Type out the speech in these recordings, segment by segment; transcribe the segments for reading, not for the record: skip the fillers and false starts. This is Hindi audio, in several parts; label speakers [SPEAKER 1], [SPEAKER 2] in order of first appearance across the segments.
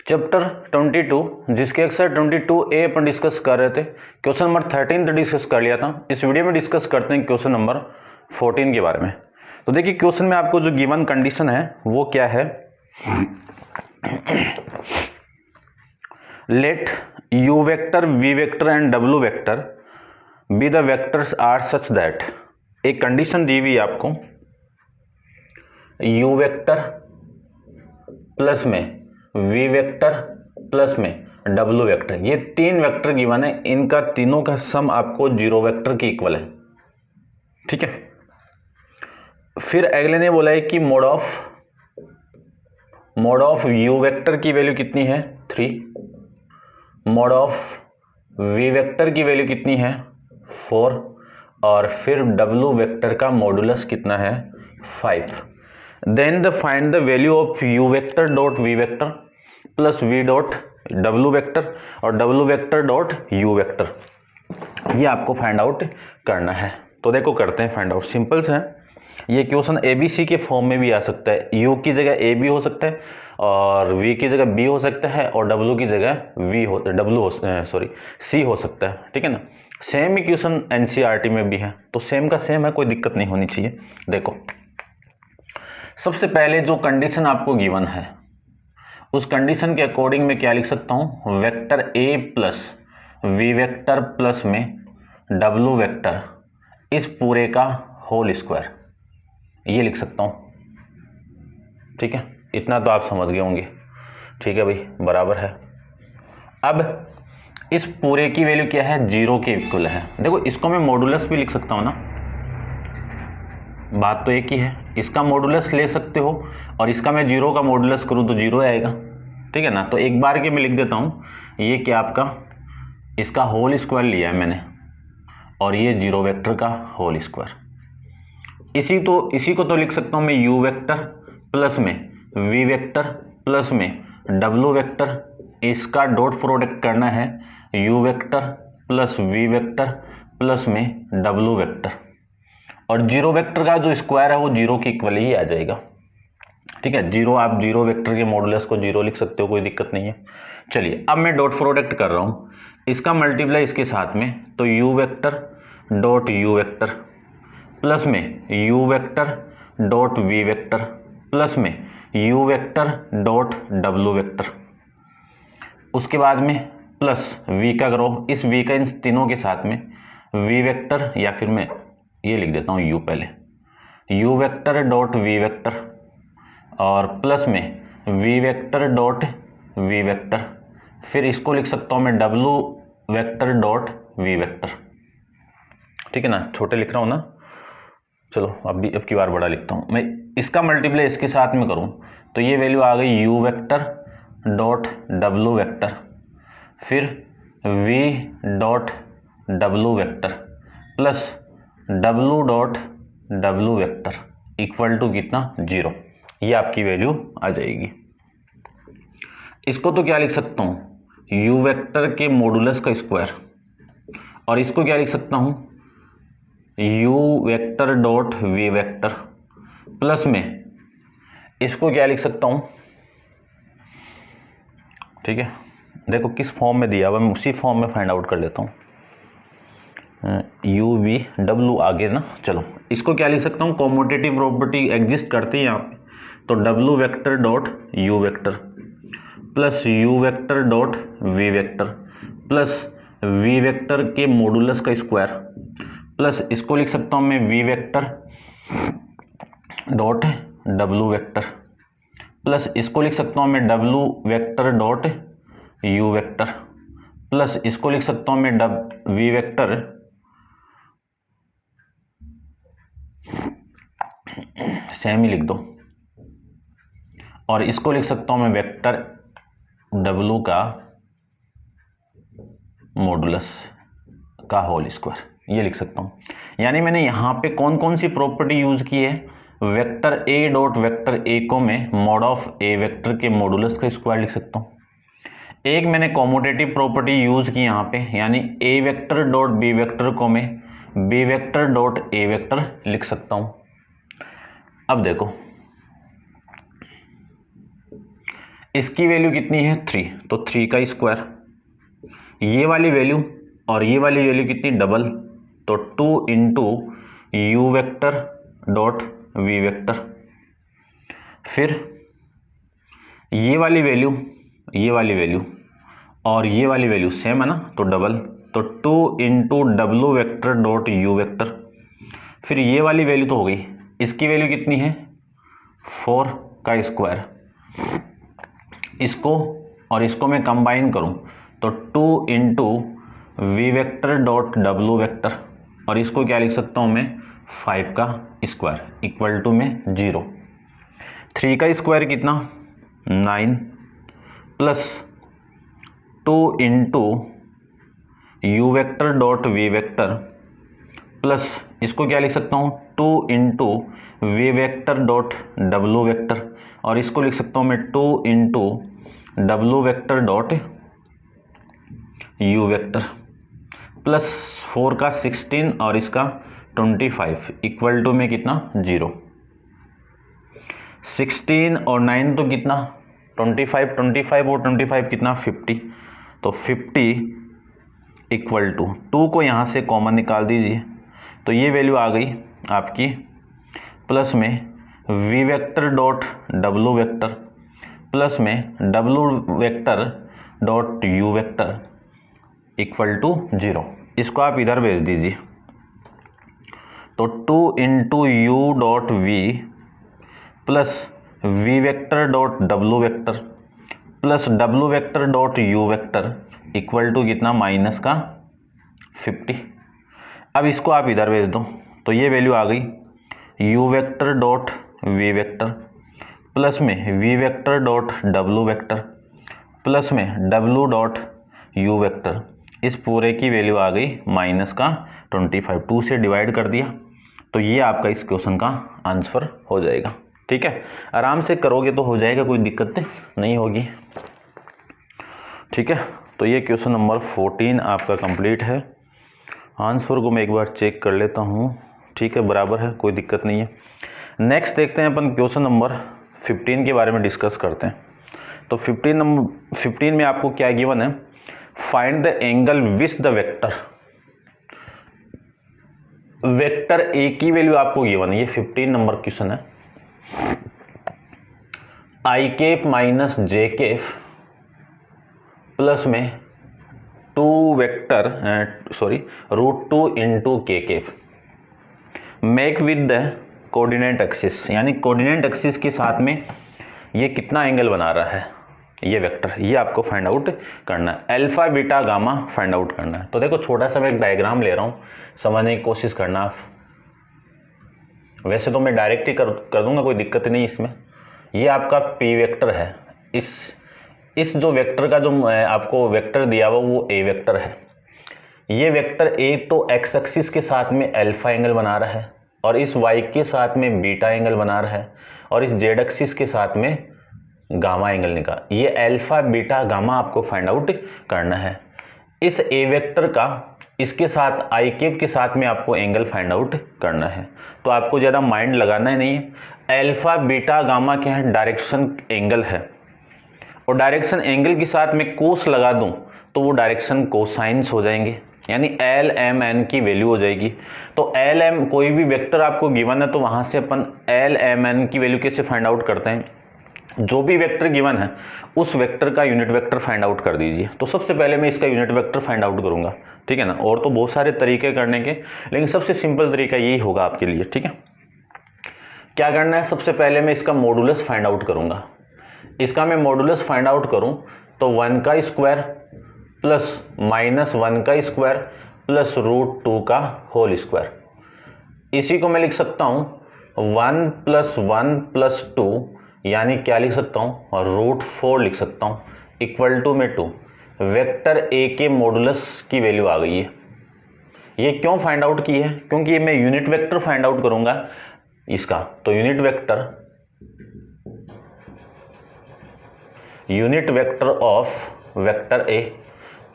[SPEAKER 1] चैप्टर 22 जिसके एक्सरसाइज 22A अपन डिस्कस कर रहे थे। क्वेश्चन नंबर 13 डिस्कस कर लिया था। इस वीडियो में डिस्कस करते हैं क्वेश्चन नंबर 14 के बारे में। तो देखिए क्वेश्चन में आपको जो गिवन कंडीशन है वो क्या है, let u vector v vector and w vector be the vectors are such that, एक कंडीशन दी हुई है आपको, u वेक्टर प्लस में v वेक्टर प्लस में w वेक्टर, ये तीन वेक्टर गिवन है, इनका तीनों का सम आपको जीरो वेक्टर के इक्वल है। ठीक है, फिर अगले ने बोला है कि मोड ऑफ u वेक्टर की वैल्यू कितनी है 3, मोड ऑफ v वेक्टर की वैल्यू कितनी है 4 और फिर w वेक्टर का मॉडुलस कितना है 5। Then the find the value of u vector dot v vector plus v dot w vector और w vector dot u vector, ये आपको फाइंड आउट करना है। तो देखो करते हैं फाइंड आउट। सिंपल से है ये क्वेश्चन ABC के फॉर्म में भी आ सकता है, u की जगह A भी हो सकता है और v की जगह B हो सकता है और w की जगह C हो सकता है। ठीक है ना, सेम ही क्वेश्चन NCERT में भी है, तो सेम का सेम है, कोई दिक्कत नहीं होनी चाहिए। देखो सबसे पहले जो कंडीशन आपको गिवन है उस कंडीशन के अकॉर्डिंग मैं क्या लिख सकता हूं, vector A plus v vector plus में w वेक्टर इस पूरे का होल स्क्वायर, ये लिख सकता हूं। ठीक है, इतना तो आप समझ गए होंगे। ठीक है भाई, बराबर है। अब इस पूरे की वैल्यू क्या है, 0 के इक्वल है। देखो इसको मैं मॉडुलस भी लिख सकता हूं ना, बात तो एक ही है, इसका मॉडुलस ले सकते हो और इसका मैं 0 का मॉडुलस करूं तो 0 आएगा। ठीक है ना, तो एक बार के मैं लिख देता हूं, ये क्या आपका इसका होल स्क्वायर लिया है मैंने और ये 0 वेक्टर का होल स्क्वायर। इसी को तो लिख सकता हूं मैं u वेक्टर प्लस में v वेक्टर प्लस में w वेक्टर, इसका डॉट प्रोडक्ट करना है u vector plus v vector plus में w वेक्टर और 0 वेक्टर का जो स्क्वायर है वो 0 के इक्वल ही आ जाएगा। ठीक है, 0 आप 0 वेक्टर के मॉडुलस को 0 लिख सकते हो, कोई दिक्कत नहीं है। चलिए अब मैं डॉट प्रोडक्ट कर रहा हूं, इसका मल्टीप्लाई इसके साथ में, तो u vector dot u vector plus में u vector dot v vector plus में u vector dot w vector, उसके बाद में प्लस v का करो, इस v का इन तीनों के साथ में v वेक्टर, या फिर मैं ये लिख देता हूँ u पहले, u vector dot v vector और प्लस में v vector dot v vector, फिर इसको लिख सकता हूँ मैं w vector dot v vector. ठीक है ना, छोटे लिख रहा हूँ ना, चलो अब की बार बड़ा लिखता हूँ मैं। इसका मल्टीप्लाई इसके साथ में करूँ तो ये वैल्यू आ गई u vector dot w vector, फिर v dot w vector plus w dot w vector equal to कितना 0, ये आपकी वैल्यू आ जाएगी। इसको तो क्या लिख सकता हूँ, u वेक्टर के मॉडुलस का स्क्वायर, और इसको क्या लिख सकता हूँ, u vector dot v vector plus में इसको क्या लिख सकता हूँ। ठीक है, देखो किस फॉर्म में दिया हुआ, मैं उसी फॉर्म में फाइंड आउट कर लेता हूँ। u v w आगे ना, चलो इसको क्या लिख सकता हूँ, कॉम्यूटेटिव प्रॉपर्टी एग्जिस्ट करती है यहाँ पे, तो w vector dot u vector plus u vector dot v vector plus v vector के मॉडुलस का स्क्वायर, प्लस इसको लिख सकता हूँ मैं v vector dot w vector plus इसको लिख सकता हूँ मैं w vector dot u vector plus इसको लिख सकता हूँ मैं v वेक्टर सेम ही लिख दो और इसको लिख सकता हूं मैं वेक्टर w का मॉडुलस का होल स्क्वायर, ये लिख सकता हूं। यानी मैंने यहां पे कौन कौन सी प्रॉपर्टी यूज की है, vector a dot vector a को मैं मॉड ऑफ a वेक्टर के मॉडुलस का स्क्वायर लिख सकता हूं। एक मैंने कॉम्यूटेटिव प्रॉपर्टी यूज की यहां पे, यानी a vector dot b vector को मैं b vector dot a vector लिख सकता हूं। अब देखो इसकी वैल्यू कितनी है 3, तो 3 का स्क्वायर, ये वाली वैल्यू और ये वाली वैल्यू कितनी डबल, तो 2 into u vector dot we vector. फिर ये वाली वैल्यू और ये वाली वैल्यू सेम है ना, तो डबल, तो 2 इंटू डब्लू वेक्टर डॉट यू वेक्टर। फिर ये वाली वैल्यू तो हो गई, इसकी वैल्यू कितनी है 4 का स्क्वायर, इसको और इसको मैं कंबाइन करूं तो 2 into v vector dot W vector, और इसको क्या लिख सकता हूं मैं 5 का स्क्वायर इक्वल टू में 0। 3 का स्क्वायर कितना 9 plus 2 into u vector dot we vector plus इसको क्या लिख सकता हूँ 2 into v vector dot W vector, और इसको लिख सकता हूँ मैं 2 इंटू डब्लू vector dot you vector plus 4 का 16 और इसका 25 इक्वल टू में कितना 0। 16 और 9 तो कितना 25 और 25 कितना 50, तो 50 इक्वल टू 2 को यहाँ से कॉमन निकाल दीजिए, तो ये वैल्यू आ गई आपकी प्लस में V vector dot W vector plus में W vector dot you vector equal to 0। इसको आप इधर भेज दीजिए, तो 2 into U dot V plus V vector dot W vector plus W vector dot you vector equal to कितना माइनस का 50। अब इसको आप इधर भेज दो, तो ये वैल्यू आ गई U vector dot we vector plus में V vector dot W vector plus में डब्लू डॉट यू वेक्टर, इस पूरे की वैल्यू आ गई माइनस का 25। 2 से डिवाइड कर दिया, तो ये आपका इस क्वेश्चन का आंसर हो जाएगा। ठीक है, आराम से करोगे तो हो जाएगा, कोई दिक्कत नहीं होगी। ठीक है, तो ये क्वेश्चन नंबर 14 आपका कंप्लीट है। आंसर को मैं एक बार चेक कर लेता हूँ। ठीक है, बराबर है, कोई दिक्कत नहीं है। नेक्स्ट देखते हैं अपन क्वेश्चन नंबर 15 के बारे में डिस्कस करते हैं। तो 15 में आपको क्या गिवन है, find the angle with the vector. Vector A की वैल्यू आपको गिवन है, ये 15 नंबर क्वेश्चन है। आई cap minus J cap plus में 2 vector √2 into K cap make with the coordinate axis, यानी कोऑर्डिनेट एक्सिस के साथ में ये कितना एंगल बना रहा है ये वेक्टर, ये आपको फाइंड आउट करना है। Alpha beta gamma find out करना है। तो देखो छोटा सा मैं एक डायग्राम ले रहा हूँ, समझने की कोशिश करना आप। वैसे तो मैं डायरेक्ट ही कर दूंगा, कोई दिक्कत नहीं इसमें। ये आपका पी वेक्टर है, इस जो वेक्टर का जो आपको वेक्टर दिया हुआ वो ए वेक्टर है। ये वेक्टर ए तो एक्स एक्सिस के साथ में अल्फा एंगल बना रहा है और इस वाई के साथ में बीटा एंगल बना रहा है और इस जेड एक्सिस के साथ में गामा एंगल निकाल। ये अल्फा बीटा गामा आपको फाइंड आउट करना है। इस ए वेक्टर का इसके साथ आई केप के साथ में आपको एंगल फाइंड आउट करना है। तो आपको ज़्यादा माइंड लगाना ही नहीं है। अल्फा बीटा गामा क्या है, डायरेक्शन एंगल है, और डायरेक्शन एंगल के साथ में कोस लगा दूं तो वो डायरेक्शन कोसाइंस हो जाएंगे, यानी एल एम एन की वैल्यू हो जाएगी। तो एल एम कोई भी वेक्टर आपको गिवन है तो वहाँ से अपन एल एम एन की वैल्यू कैसे फाइंड आउट करते हैं, जो भी वेक्टर गिवन है उस वेक्टर का यूनिट वेक्टर फाइंड आउट कर दीजिए। तो सबसे पहले मैं इसका यूनिट वेक्टर फाइंड आउट करूंगा, ठीक है ना। और तो बहुत सारे तरीके करने के, लेकिन सबसे सिंपल तरीका यही होगा आपके लिए, ठीक है। क्या करना है, सबसे पहले मैं इसका मॉडुलस फाइंड आउट करूंगा। इसका मैं मॉडुलस फाइंड आउट करूं तो 1 का स्क्वायर प्लस -1 का स्क्वायर प्लस √2 का होल स्क्वायर, इसी को मैं लिख सकता हूं 1 + 1 + 2, यानी क्या लिख सकता हूं √4 लिख सकता हूं इक्वल टू में 2। वेक्टर ए के मॉडुलस की वैल्यू आ गई है। ये क्यों फाइंड आउट की है, क्योंकि ये मैं यूनिट वेक्टर फाइंड आउट करूंगा इसका। तो unit vector of vector A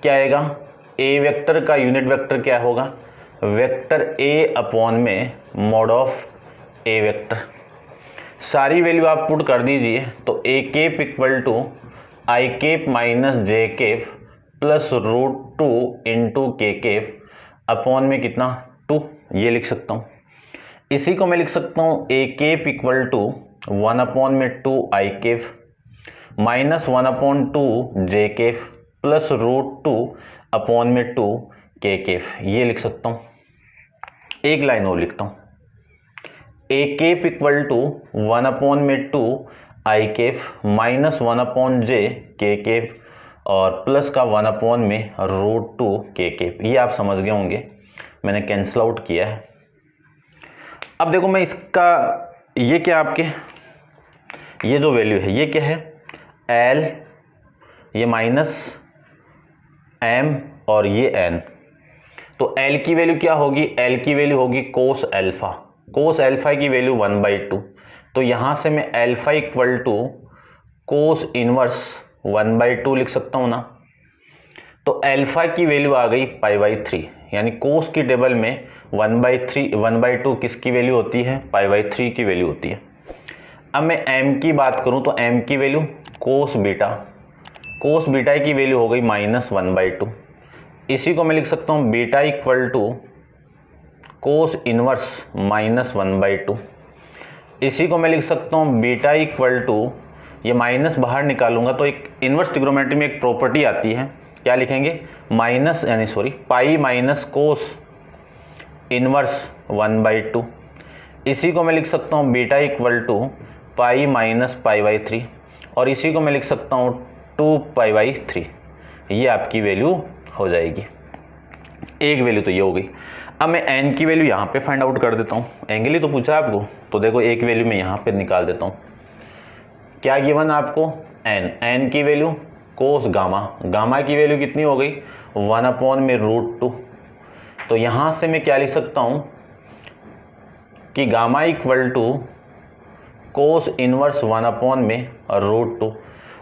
[SPEAKER 1] क्या आएगा, ए वेक्टर का यूनिट वेक्टर क्या होगा, वेक्टर ए अपॉन में मॉड ऑफ ए वेक्टर। सारी वैल्यू आप पुट कर दीजिए तो A cap equal to I cap minus J cap plus √2 into K cap upon में कितना 2, ये लिख सकता हूँ। इसी को मैं लिख सकता हूँ a cap equal to 1 upon में 2 i cap minus 1 upon 2 j cap plus √2 upon में 2 के केप, ये लिख सकता हूँ। एक लाइन और लिखता हूँ, a cap equal to 1 upon में 2 आई केप माइनस 1 अपॉन जे के केप और प्लस का 1 अपॉन में √2 के केप। ये आप समझ गए होंगे, मैंने कैंसिल आउट किया है। अब देखो मैं इसका ये क्या आपके ये जो वैल्यू है ये क्या है एल, ये माइनस एम और ये एन। तो एल की वैल्यू क्या होगी, एल की वैल्यू होगी कोस एल्फा। कोस एल्फा की वैल्यू 1/2। तो यहां से मैं alpha equal to cos inverse 1/2 लिख सकता हूं ना। तो एल्फा की वैल्यू आ गई π/3, यानी कोस की टेबल में 1/2 किसकी वैल्यू होती है, π/3 की वैल्यू होती है। अब मैं m की बात करूं तो m की वैल्यू कोस बीटा की वैल्यू हो गई -1/2। इसी को मैं लिख सकता हूं beta equal to cos inverse -1/2। इसी को मैं लिख सकता हूं बीटा इक्वल टू, ये माइनस बाहर निकालूंगा तो एक इनवर्स ट्रिग्नोमेट्री में एक प्रॉपर्टी आती है, क्या लिखेंगे पाई माइनस कोस इनवर्स 1/2। इसी को मैं लिख सकता हूँ beta equal to pi minus π/3 और इसी को मैं लिख सकता हूँ 2π/3। ये आपकी वैल्यू हो जाएगी। एक वैल्यू तो ये हो गई। अब मैं n की वैल्यू यहाँ पे फाइंड आउट कर देता हूँ, एंगल ही तो पूछा आपको। तो देखो एक वैल्यू मैं यहाँ पे निकाल देता हूँ। क्या गिवन आपको n की वैल्यू कोस गामा की वैल्यू कितनी हो गई 1 अपॉन में √2। तो यहाँ से मैं क्या लिख सकता हूँ कि gamma equal to cos inverse 1 upon में √2।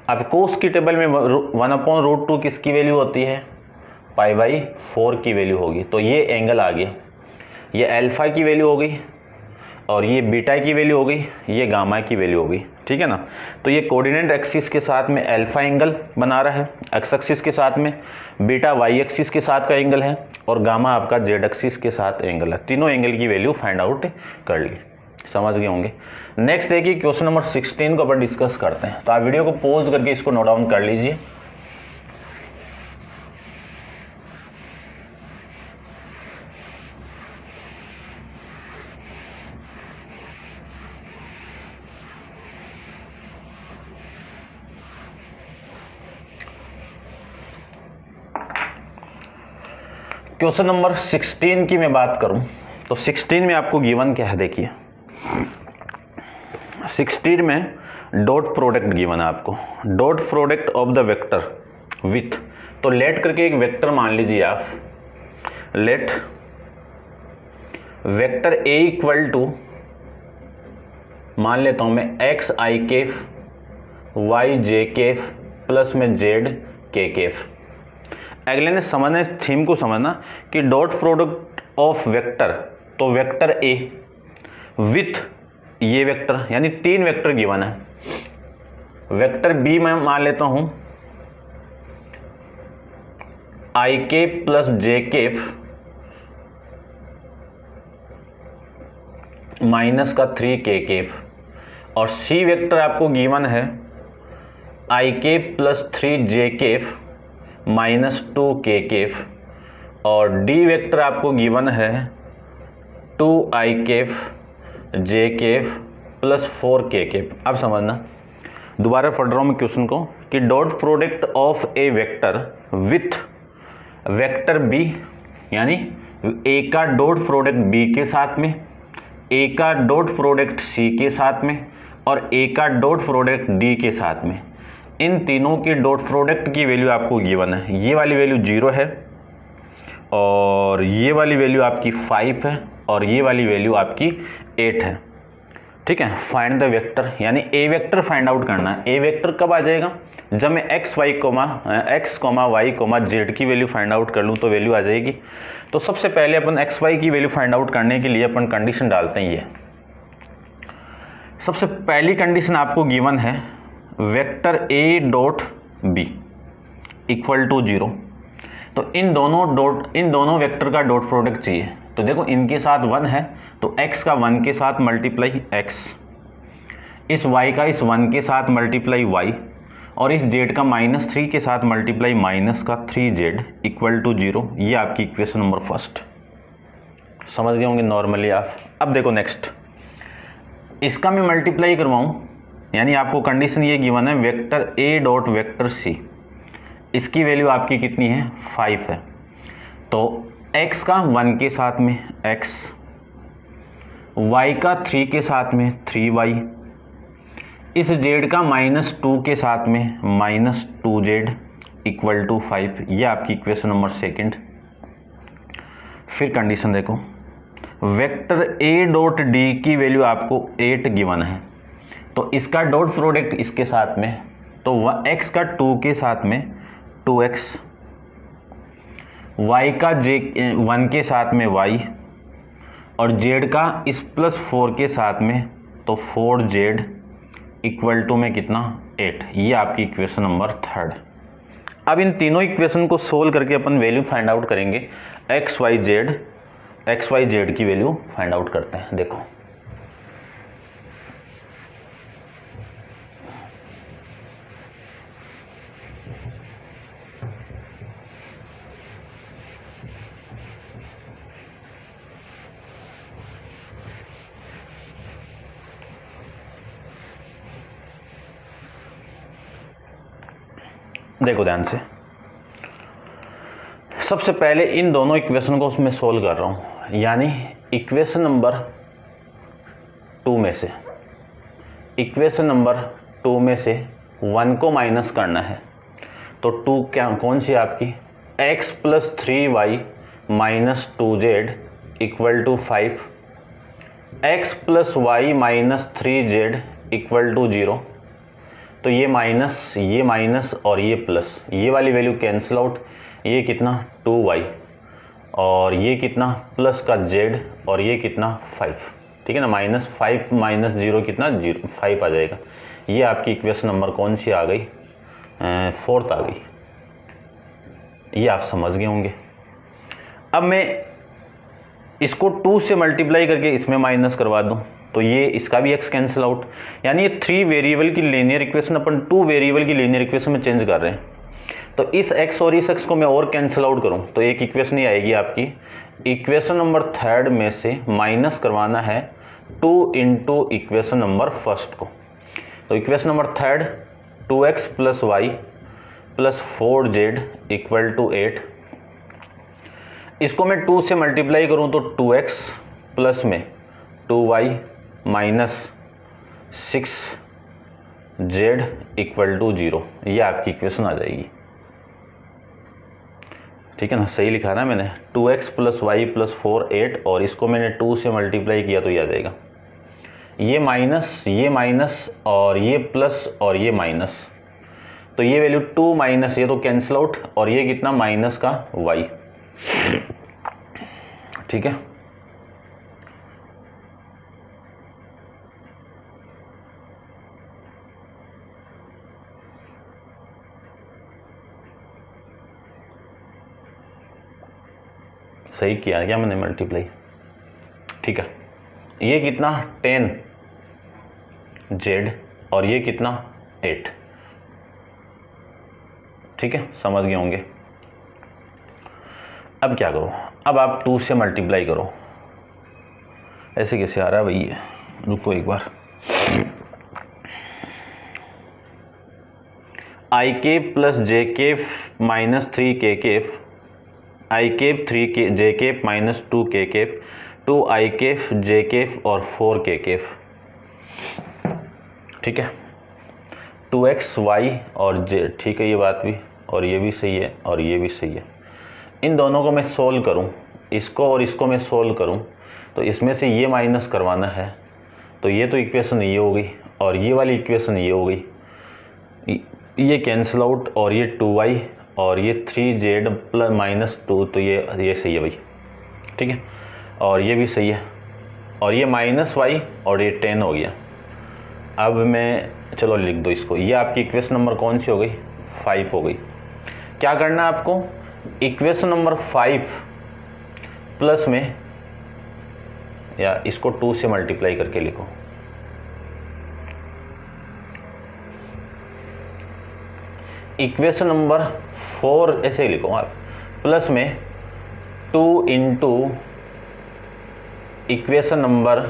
[SPEAKER 1] अब कोस की टेबल में 1 अपॉन √2 किसकी वैल्यू होती है, π/4 की वैल्यू होगी। तो ये एंगल आ गया, ये अल्फा की वैल्यू हो गई और ये बीटा की वैल्यू हो गई, ये गामा की वैल्यू हो गई, ठीक है ना। तो ये कोऑर्डिनेट एक्सिस के साथ में अल्फा एंगल बना रहा है, एक्स एक्सिस के साथ में बीटा वाई एक्सिस के साथ का एंगल है और गामा आपका जेड एक्सिस के साथ एंगल है। तीनों एंगल की वैल्यू फाइंड आउट कर ली, समझ गए होंगे। नेक्स्ट देखिए क्वेश्चन नंबर 16 को अपन डिस्कस करते हैं। तो आप वीडियो को पॉज करके इसको नोट डाउन कर लीजिए। क्वेश्चन नंबर 16 की मैं बात करूं तो 16 में आपको गिवन क्या है, देखिए 16 में डॉट प्रोडक्ट गिवन है आपको, dot product of the vector with. तो लेट करके एक वेक्टर मान लीजिए आप, let vector a equal to मान लेता हूं मैं x i cap y j cap plus में जेड के केफ। अगले ने समझना, इस थीम को समझना कि डॉट प्रोडक्ट ऑफ वेक्टर, तो वेक्टर ए विथ ये वेक्टर, यानी 3 वेक्टर गिवन है। वेक्टर बी मैं मान लेता हूं i cap plus j cap minus का 3 के केप, और सी वेक्टर आपको गिवन है आई cap plus 3 j cap minus 2 k केफ, और डी वेक्टर आपको गिवन है 2 आई केफ जे केफ प्लस 4 के केफ। अब समझना, दोबारा पढ़ रहा हूँ मैं क्वेश्चन को कि dot product of A vector with vector b, यानी ए का डॉट प्रोडक्ट बी के साथ में, ए का डॉट प्रोडक्ट सी के साथ में और ए का डॉट प्रोडक्ट डी के साथ में। इन तीनों के डॉट प्रोडक्ट की वैल्यू आपको गिवन है। ये वाली वैल्यू 0 है और ये वाली वैल्यू आपकी 5 है और ये वाली वैल्यू आपकी 8 है, ठीक है। फाइंड द वेक्टर, यानी ए वेक्टर फाइंड आउट करना है। ए वेक्टर कब आ जाएगा, जब मैं एक्स वाई जेड की वैल्यू फाइंड आउट कर लूँ तो वैल्यू आ जाएगी। तो सबसे पहले अपन एक्स वाई की वैल्यू फाइंड आउट करने के लिए अपन कंडीशन डालते हैं। ये सबसे पहली कंडीशन आपको गिवन है vector a dot b equal to 0। तो इन दोनों वेक्टर का डॉट प्रोडक्ट चाहिए। तो देखो इनके साथ 1 है तो x का 1 के साथ मल्टीप्लाई x, इस y का इस 1 के साथ मल्टीप्लाई y, और इस z का -3 के साथ मल्टीप्लाई -3z इक्वल टू 0। ये आपकी इक्वेशन नंबर फर्स्ट। समझ गए होंगे नॉर्मली आप। अब देखो नेक्स्ट, इसका मैं मल्टीप्लाई करवाऊँ, यानी आपको कंडीशन ये गिवन है vector a dot vector c, इसकी वैल्यू आपकी कितनी है 5 है। तो x का 1 के साथ में x, y का 3 के साथ में 3y, इस z का -2 के साथ में -2z इक्वल टू 5। ये आपकी इक्वेशन नंबर सेकंड। फिर कंडीशन देखो, वेक्टर a डॉट d की वैल्यू आपको 8 गिवन है, तो इसका डॉट प्रोडक्ट इसके साथ में, तो x का 2 के साथ में 2x, y का 1 के साथ में y, और z का इस +4 के साथ में, तो 4z इक्वल टू में कितना 8। ये आपकी इक्वेशन नंबर थर्ड। अब इन तीनों इक्वेशन को सोल्व करके अपन वैल्यू फाइंड आउट करेंगे, एक्स वाई जेड की वैल्यू फाइंड आउट करते हैं। देखो देखो ध्यान से, सबसे पहले इन दोनों इक्वेशन को मैं सोल्व कर रहा हूं, यानी इक्वेशन नंबर 2 में से 1 को माइनस करना है। तो 2 क्या कौन सी आपकी, x + 3y - 2z equal to 5, x + y - 3z equal to 0। तो ये माइनस और ये प्लस, ये वाली वैल्यू कैंसिल आउट, ये कितना 2y, और ये कितना प्लस का z, और ये कितना 5, ठीक है ना। -5 - 0 कितना 0, 5 आ जाएगा। ये आपकी इक्वेशन नंबर कौन सी आ गई, फोर्थ आ गई। ये आप समझ गए होंगे। अब मैं इसको 2 से मल्टीप्लाई करके इसमें माइनस करवा दूं, तो ये इसका भी x कैंसिल आउट, यानी ये 3 वेरिएबल की लीनियर इक्वेशन अपन 2 वेरिएबल की लीनियर इक्वेशन में चेंज कर रहे हैं। तो इस x और इस x को मैं और कैंसिल आउट करूं तो एक इक्वेशन ही आएगी आपकी। इक्वेशन नंबर थर्ड में से माइनस करवाना है 2 इंटू इक्वेशन नंबर फर्स्ट को। तो equation number third 2x + y + 4z equal to 8। इसको मैं 2 से मल्टीप्लाई करूं तो 2x प्लस में 2y - 6z इक्वल टू 0। ये आपकी इक्वेशन आ जाएगी, ठीक है ना। सही लिखा ना मैंने, 2x + y + 4 8, और इसको मैंने 2 से मल्टीप्लाई किया तो ये आ जाएगा। ये माइनस और ये प्लस और ये माइनस, तो ये वैल्यू 2 माइनस ये तो कैंसिल आउट, और ये कितना माइनस का y, ठीक है। सही किया क्या मैंने मल्टीप्लाई, ठीक है। ये कितना 10z और ये कितना 8, ठीक है, समझ गए होंगे। अब क्या करो, अब आप 2 से मल्टीप्लाई करो। ऐसे कैसे आ रहा है भाई, रुको एक बार। i cap + j cap - 3k cap, i cap 3k j cap - 2k cap, 2i cap j cap और 4k कैप, ठीक है। 2x y और j, ठीक है, ये बात भी, और ये भी सही है और ये भी सही है। इन दोनों को मैं सोल्व करूं, इसको और इसको मैं सोल्व करूं, तो इसमें से ये माइनस करवाना है, तो ये तो इक्वेशन ये हो गई, और ये वाली इक्वेशन ये हो गई, ये कैंसिल आउट, और ये 2y और ये 3z + -2, तो ये सही है भाई, ठीक है, और ये भी सही है, और ये -y और ये 10 हो गया। अब मैं चलो लिख दो इसको, ये आपकी इक्वेशन नंबर कौन सी हो गई 5 हो गई। क्या करना है आपको, इक्वेशन नंबर 5 प्लस में, या इसको 2 से मल्टीप्लाई करके लिखो, इक्वेशन नंबर 4 ऐसे ही लिखो आप, प्लस में 2 इंटू इक्वेशन नंबर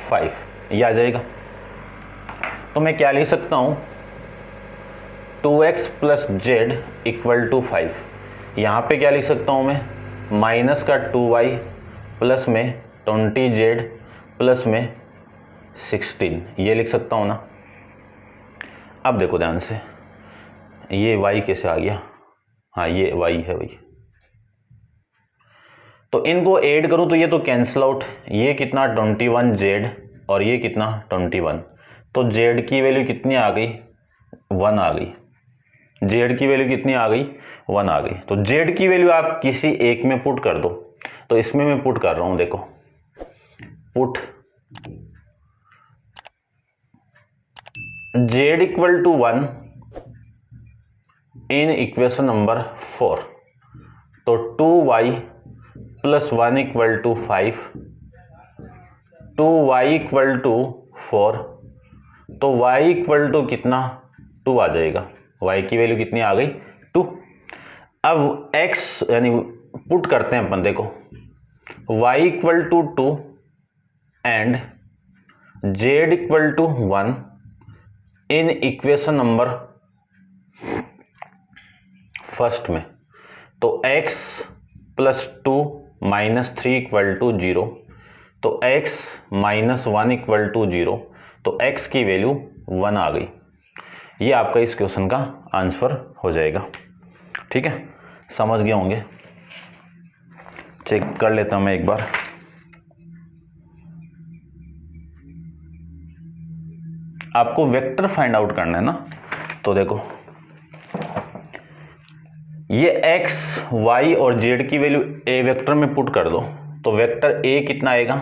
[SPEAKER 1] 5, ये आ जाएगा। तो मैं क्या लिख सकता हूं, 2x plus Z equal to 5। यहाँ पे क्या लिख सकता हूँ मैं, माइनस का 2y प्लस में 20z प्लस में 16, ये लिख सकता हूँ ना। अब देखो ध्यान से, ये y कैसे आ गया, हाँ ये y है भाई। तो इनको ऐड करूँ तो ये तो कैंसिल आउट, ये कितना 21z और ये कितना 21, तो z की वैल्यू कितनी आ गई, 1 आ गई। z की वैल्यू कितनी आ गई, 1 आ गई। तो z की वैल्यू आप किसी एक में पुट कर दो, तो इसमें मैं पुट कर रहा हूं, देखो put z equal to 1 in equation number 4, तो 2y plus 1 equal to 5, 2y equal to 4, तो y इक्वल टू कितना 2 आ जाएगा, y की वैल्यू कितनी आ गई 2। अब x यानी पुट करते हैं अपन, देखो y equal to 2 and z equal to 1 in equation number first में, तो x plus 2 minus 3 equal to 0, तो x माइनस 1 इक्वल टू 0, तो x की वैल्यू 1 आ गई। ये आपका इस क्वेश्चन का आंसर हो जाएगा। ठीक है, समझ गए होंगे। चेक कर लेता हूं मैं एक बार, आपको वेक्टर फाइंड आउट करना है ना। तो देखो ये x, y और z की वैल्यू a वेक्टर में पुट कर दो, तो वेक्टर a कितना आएगा,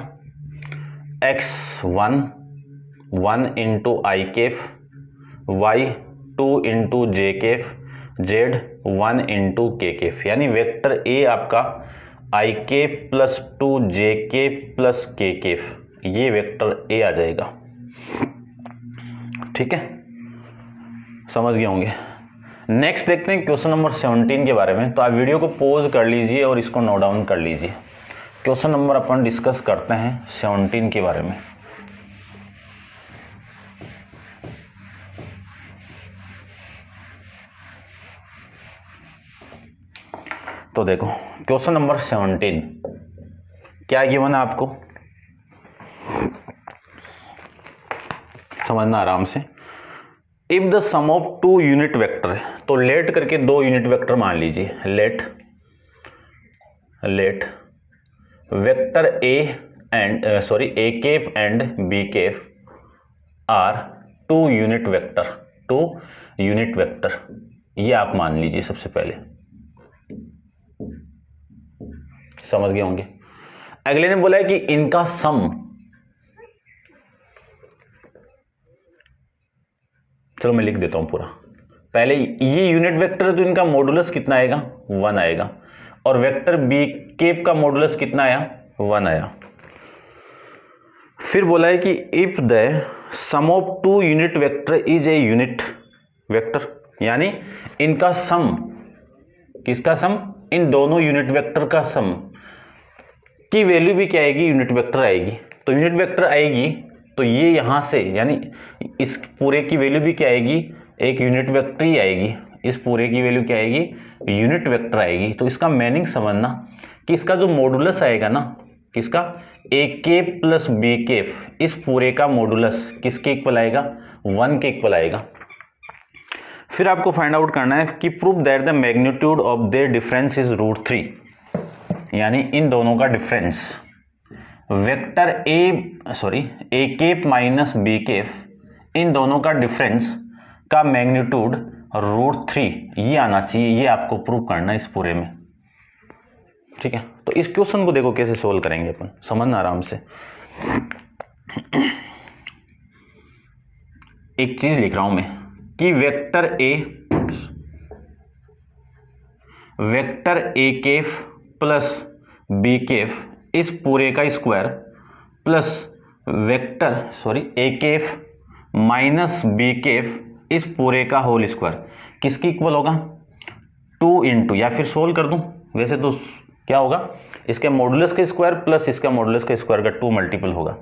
[SPEAKER 1] x1 1 इंटू आई कैफ, y 2 इंटू जे कैफ, z 1 इंटू के कैफ, यानी वेक्टर a आपका आई कैफ प्लस 2 जे कैफ प्लस के कैफ, ये वेक्टर a आ जाएगा। ठीक है, समझ गए होंगे। नेक्स्ट देखते हैं क्वेश्चन नंबर 17 के बारे में। तो आप वीडियो को पॉज कर लीजिए और इसको नोट डाउन कर लीजिए। क्वेश्चन नंबर अपन डिस्कस करते हैं 17 के बारे में। तो देखो क्वेश्चन नंबर 17 क्या गिवन है, आपको समझना आराम से। If the sum of 2 unit vector है, तो लेट करके 2 यूनिट वेक्टर मान लीजिए, let vector a and a cap and b cap are 2 unit vector, ये आप मान लीजिए सबसे पहले, समझ गए होंगे। अगले ने बोला है कि इनका सम, चलो मैं लिख देता हूं पूरा। पहले ये यूनिट वेक्टर है तो इनका मॉडुलस कितना आएगा, 1 आएगा, और वेक्टर बी कैप का मॉडुलस कितना आया, 1 आया। फिर बोला है कि if the sum of 2 unit vector is a unit vector, यानी इनका सम, किसका सम, इन दोनों यूनिट वेक्टर का सम की वैल्यू भी क्या आएगी, यूनिट वेक्टर आएगी। तो यूनिट वेक्टर आएगी तो ये यहां से, यानी इस पूरे की वैल्यू भी क्या आएगी, एक यूनिट वेक्टर ही आएगी। इस पूरे की वैल्यू क्या आएगी, यूनिट वेक्टर आएगी। तो इसका मीनिंग समझना कि इसका जो मॉडुलस आएगा ना, किसका, A cap plus B cap, इस पूरे का मॉडुलस किसके इक्वल आएगा, 1 के इक्वल आएगा। फिर आपको फाइंड आउट करना है कि prove that the magnitude of their difference is √3, यानी इन दोनों का difference vector a cap minus b cap, इन दोनों का डिफरेंस का मैग्नीट्यूड √3 ये आना चाहिए। ये आपको प्रूव करना है इस पूरे में। ठीक है, तो इस क्वेश्चन को देखो कैसे सोल्व करेंगे अपन, समझना आराम से। एक चीज लिख रहा हूं मैं कि vector a vector a cap plus b cap इस पूरे का square plus vector a cap minus b cap इस पूरे का होल स्क्वायर किसकी इक्वल होगा? 2 इंटू, या फिर सोल्व कर दूं, वैसे तो क्या होगा, इसके मॉडुलस के स्क्वायर प्लस इसका मॉडुलस के स्क्वायर का 2 मल्टीपल होगा।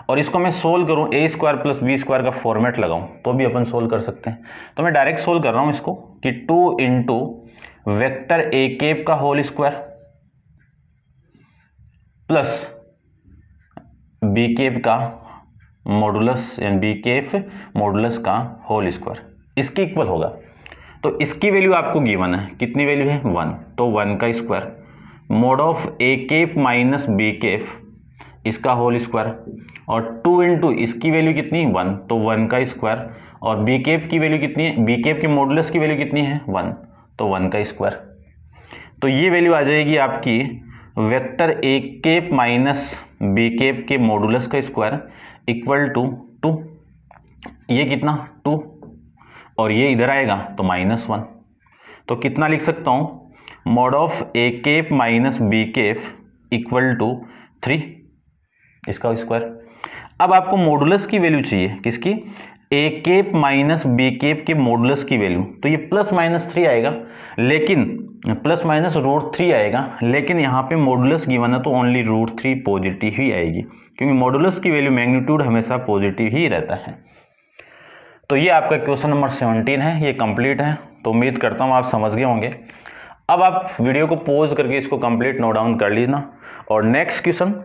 [SPEAKER 1] और इसको मैं सोल्व करूं ए स्क्वायर प्लस बी स्क्वायर का फॉर्मेट लगाऊं तो भी अपन सोल्व कर सकते हैं। तो मैं डायरेक्ट सोल्व कर रहा हूं इसको कि 2 इंटू वेक्टर ए केप का whole square plus b cap का मॉडुलस, यानी बी केफ मॉडुलस का होल स्क्वायर इसकी इक्वल होगा। तो इसकी वैल्यू आपको गिवन है, कितनी वैल्यू है? 1, तो 1 का square mod of a cap minus b cap इसका होल स्क्वायर, और 2 इंटू इसकी वैल्यू कितनी? 1, तो 1 का स्क्वायर, और बी केप की वैल्यू कितनी है? बी केप के मॉडुलस की वैल्यू कितनी है? 1, तो 1 का स्क्वायर। तो ये वैल्यू आ जाएगी आपकी vector a cap minus b cap के मॉडुलस का स्क्वायर इक्वल टू 2, ये कितना? 2, और ये इधर आएगा तो -1। तो कितना लिख सकता हूँ? Mod of a cap minus b cap equal to 3 इसका स्क्वायर। अब आपको मॉडुलस की वैल्यू चाहिए, किसकी? ए केप माइनस बी केप के मॉडुलस की वैल्यू, तो ये +-3 आएगा, लेकिन ±√3 आएगा, लेकिन यहाँ पे मॉडुलस गिवन है तो ओनली √3 पॉजिटिव ही आएगी, क्योंकि मॉडुलस की वैल्यू मैग्नीट्यूड हमेशा पॉजिटिव ही रहता है। तो ये आपका क्वेश्चन नंबर 17 है, ये कंप्लीट है। तो उम्मीद करता हूँ आप समझ गए होंगे। अब आप वीडियो को पॉज करके इसको कंप्लीट नोट डाउन कर लेना, और नेक्स्ट क्वेश्चन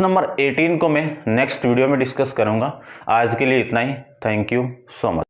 [SPEAKER 1] नंबर 18 को मैं नेक्स्ट वीडियो में डिस्कस करूंगा। आज के लिए इतना ही। Thank you so much.